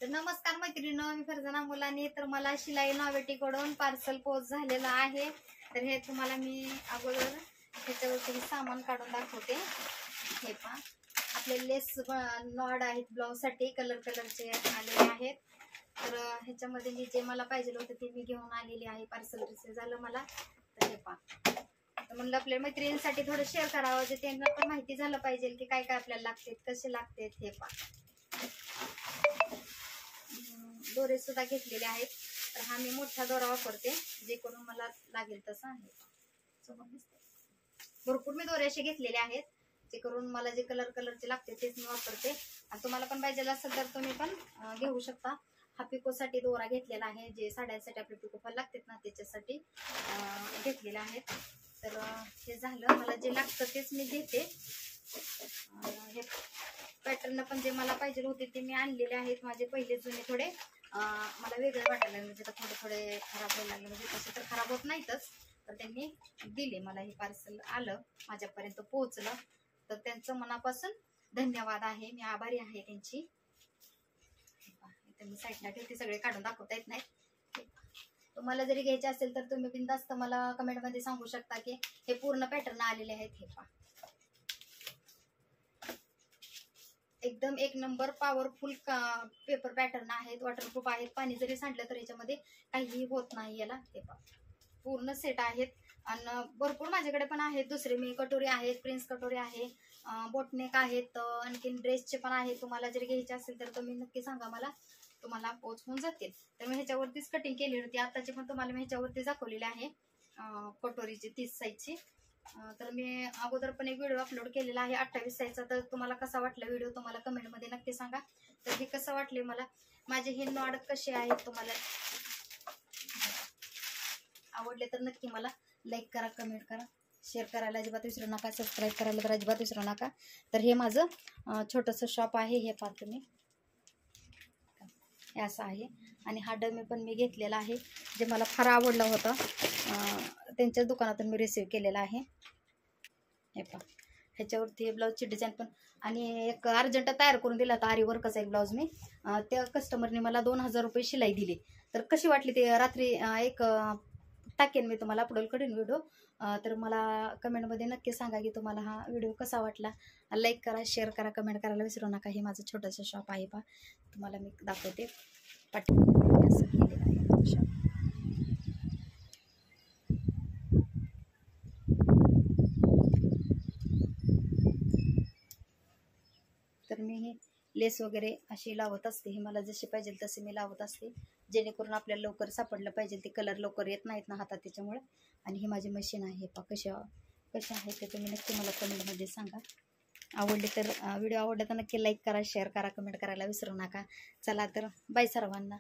तर नमस्कार मैत्रिणींनो, मी फरजाना मुलानी. तर मला शिलाई नॉवेटीकडून पार्सल पोच झालेलं आहे. तर हे तुम्हाला मी अगोदर ह्याच्यावरती सामान काढून दाखवते. हे पहा, आपले लेस नॉड आहेत ब्लाऊजसाठी, कलरचे आलेले आहेत. तर ह्याच्यामध्ये मी जे मला पाहिजे होतं ते मी घेऊन आलेली आहे. पार्सल रिसीव झालं मला. तर हे पहा, तर म्हणलं आपल्या मैत्रिणींसाठी थोडं शेअर करावं, जे त्यांना पण माहिती झालं पाहिजे की काय काय आपल्याला लागते, कसे लागते. हे पहा, दोरे सुद्धा घेतलेले आहेत. तर हा मी मोठा दोरा वापरते, जे करून मला लागेल तसा आहे. भरपूर मी दोरे असे घेतलेले आहेत, जे करून मला जे कलरचे लागते तेच मी वापरते. आणि तुम्हाला पण पाहिजे असेल तर तुम्ही पण घेऊ शकता. हा पिकोसाठी दोरा घेतलेला आहे, जे साड्यांसाठी आपले पिकोफॉल लागतात ना, त्याच्यासाठी घेतलेला आहे. तर हे झालं, मला जे लागतं तेच मी घेते. हे पॅटर्न पण जे मला पाहिजे होते ते मी आणलेले आहेत. माझे पहिले जुने थोडे मला वेगळे वाटायला लागले, म्हणजे थोडे खराब व्हायला लागले. म्हणजे तसे तर खराब होत नाहीतच, तर त्यांनी दिले मला. हे पार्सल आलं, माझ्यापर्यंत पोहोचलं. तर त्यांचं मनापासून धन्यवाद आहे, मी आभारी आहे त्यांची. मी साईडला ठेवते, सगळे काढून दाखवता येत नाही. तुम्हाला जरी घ्यायचे असेल तर तुम्ही बिनधास्त मला कमेंटमध्ये सांगू शकता की हे पूर्ण पॅटर्न आलेले आहेत. हे पहा, एकदम एक नंबर पॉवरफुल पेपर पॅटर्न आहेत, वॉटरप्रूफ आहेत. पाणी जरी सांडलं तर याच्यामध्ये काहीही होत नाही याला. हे पहा, पूर्ण सेट आहेत. आणि भरपूर माझ्याकडे पण आहेत दुसरे. मी कटोरी आहेत, प्रिन्स कटोरी आहे, बोटनेक आहेत, आणखीन ड्रेसचे पण आहेत. तुम्हाला जर घ्यायचे असेल तर तुम्ही नक्की सांगा मला, तुम्हाला पोच होऊन जातील. तर मी ह्याच्यावरतीच कटिंग केली होती. आताची पण तुम्हाला मी ह्याच्यावरती दाखवलेली आहे, कटोरीची 30 साईजची. तर मी अगोदर पण एक व्हिडिओ अपलोड केलेला आहे 28 साईजचा. तर तुम्हाला कसा वाटला व्हिडिओ तुम्हाला कमेंटमध्ये नक्की सांगा. तर हे कसं वाटले मला, माझे हे नॉड कसे आहेत, तुम्हाला आवडले तर नक्की मला लाईक करा, कमेंट करा, शेअर करायला अजिबात विसरू नका, सबस्क्राईब करायला तर अजिबात विसरू नका. तर हे माझं छोटंसं शॉप आहे. हे पहा तुम्ही, हे असं आहे. आणि हा डमी पण मी घेतलेला आहे, जे मला फार आवडला होता. त्यांच्याच दुकानातून मी रिसीव केलेला आहे. हे पहा, ह्याच्यावरती ब्लाऊजची डिझाईन पण, आणि एक अर्जंट तयार करून दिला होता आरी वर्कचा एक ब्लाऊज मी. त्या कस्टमरने मला 2000 रुपये शिलाई दिली. तर कशी वाटली ते रात्री एक टाकेन मी, तुम्हाला अपलोड करेन व्हिडिओ. तर मला कमेंटमध्ये नक्की सांगा की तुम्हाला हा व्हिडिओ कसा वाटला. लाईक करा, शेअर करा, कमेंट करायला विसरू नका. हे माझं छोटंसं शॉप आहे. पहा, तुम्हाला मी दाखवते. पाठी असं केलेलं आहे शॉप. तर मी हे लेस वगैरे अशी लावत असते. हे मला जसे पाहिजे तसे मी लावत असते, जेणेकरून आपल्याला लवकर सापडलं पाहिजे. ते कलर लवकर येत नाहीत ना हातात, त्याच्यामुळे. आणि ही माझी मशीन आहे. पहा कशा आहे ते तुम्ही नक्की मला कमेंटमध्ये सांगा. आवडले तर व्हिडिओ आवडला तर नक्की लाईक करा, शेअर करा, कमेंट करायला विसरू नका. चला तर बाय सर्वांना.